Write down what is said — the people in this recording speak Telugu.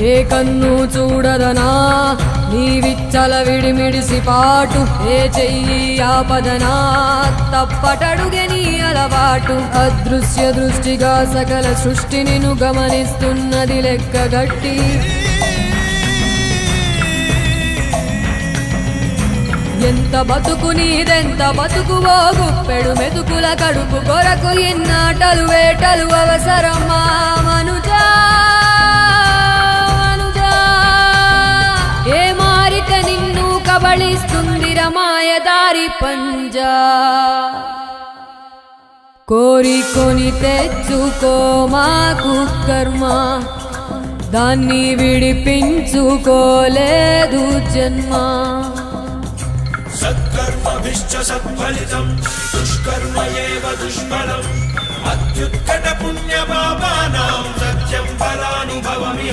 ఏ కన్ను చూడదనా నీ విచ్చల విడిమిడిసి పాటు, ఏ చెయ్యి ఆపదనా తప్పటడుగే నీ అలవాటు. అదృశ్య దృష్టిగా సకల సృష్టిని ను గమనిస్తున్నది లెక్కగట్టి, ఎంత బతుకు నీదెంత బతుకువో గుప్పెడు మెతుకుల కడుపు కొరకు ఎన్నాటలు వేటలు అవసరమా మనుజా మనుజా. ఏ మారిక నిన్ను కబళిస్తుందిర మాయదారి పంజా. కోరికొని తెచ్చుకో మాకు కర్మ, దాన్ని విడిపించుకోలేదు జన్మ. సత్కర్మభిశ్చ సత్ఫలితం దుష్కర్మ ఏవ దుష్ఫలం. అత్యుత్కట పుణ్య పాపానాం సత్యం ఫలానుభవమి.